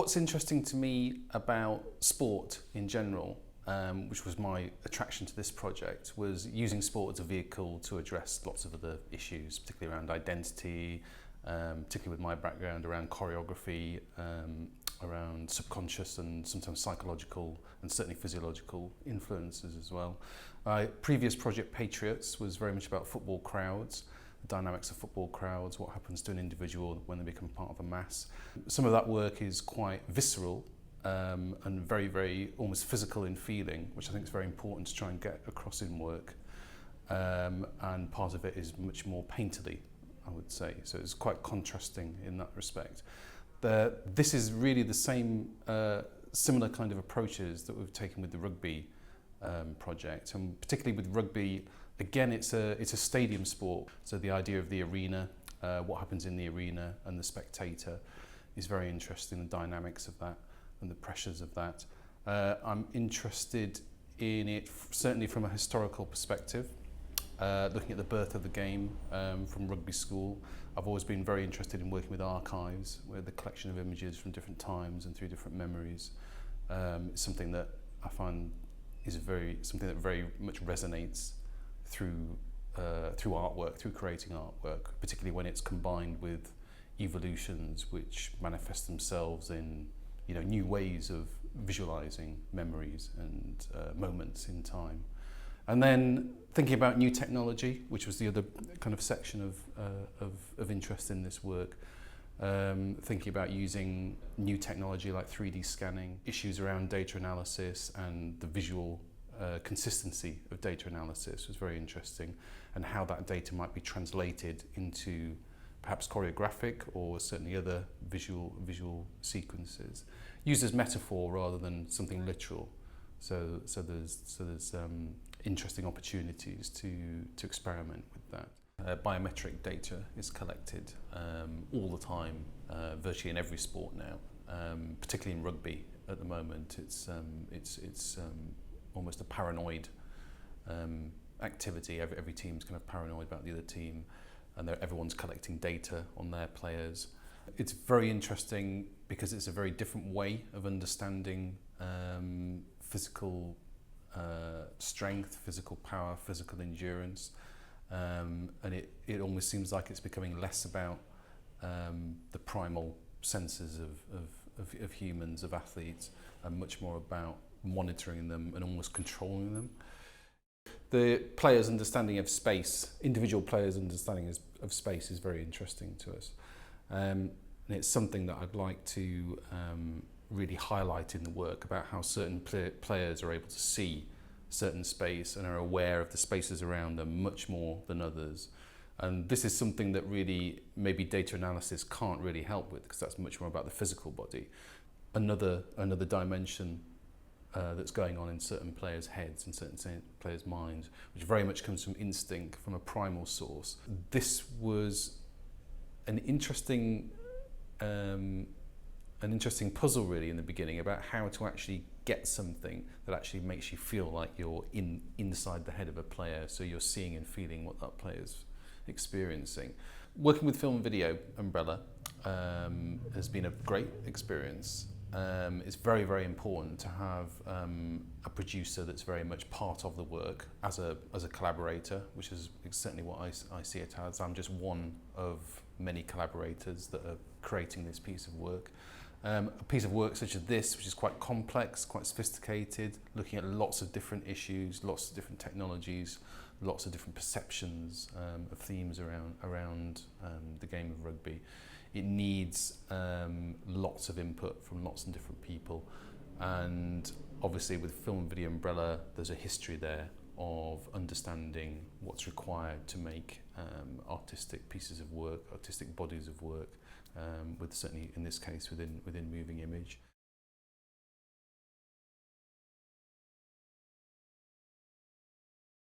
What's interesting to me about sport in general, which was my attraction to this project, was using sport as a vehicle to address lots of other issues, particularly around identity, particularly with my background around choreography, around subconscious and sometimes psychological and certainly physiological influences as well. My previous project, Patriots, was very much about football crowds, the dynamics of football crowds, what happens to an individual when they become part of a mass. Some of that work is quite visceral and very, very almost physical in feeling, which I think is very important to try and get across in work. And part of it is much more painterly, I would say. So it's quite contrasting in that respect. This is really the same similar kind of approaches that we've taken with the rugby project, and particularly with rugby. Again, it's a stadium sport, so the idea of the arena, what happens in the arena and the spectator is very interesting, the dynamics of that and the pressures of that. I'm interested in it certainly from a historical perspective, looking at the birth of the game from rugby school. I've always been very interested in working with archives, where the collection of images from different times and through different memories is something that I find is something that very much resonates through artwork, through creating artwork, particularly when it's combined with evolutions which manifest themselves in new ways of visualizing memories and moments in time. And then thinking about new technology, which was the other kind of section of interest in this work, thinking about using new technology like 3D scanning, issues around data analysis and the visual consistency of data analysis was very interesting, and how that data might be translated into perhaps choreographic or certainly other visual sequences, used as metaphor rather than something literal. So there's interesting opportunities to experiment with that. Biometric data is collected all the time, virtually in every sport now, particularly in rugby at the moment. It's almost a paranoid activity. Every team's kind of paranoid about the other team, and everyone's collecting data on their players. It's very interesting because it's a very different way of understanding physical strength, physical power, physical endurance, and it almost seems like it's becoming less about the primal senses of humans, of athletes, and much more about monitoring them and almost controlling them. The players' understanding of space, individual players' understanding of space, is very interesting to us. And it's something that I'd like to really highlight in the work, about how certain players are able to see certain space and are aware of the spaces around them much more than others. And this is something that really maybe data analysis can't really help with, because that's much more about the physical body. Another dimension that's going on in certain players' heads and certain players' minds, which very much comes from instinct, from a primal source. This was an interesting puzzle really in the beginning, about how to actually get something that actually makes you feel like you're inside the head of a player, so you're seeing and feeling what that player's experiencing. Working with film and video umbrella has been a great experience. It's very, very important to have a producer that's very much part of the work as a collaborator, which is certainly what I see it as. I'm just one of many collaborators that are creating this piece of work. A piece of work such as this, which is quite complex, quite sophisticated, looking at lots of different issues, lots of different technologies, lots of different perceptions of themes around the game of rugby. It needs lots of input from lots of different people, and obviously with Film and Video Umbrella there's a history there of understanding what's required to make artistic pieces of work, artistic bodies of work, with certainly in this case within moving image.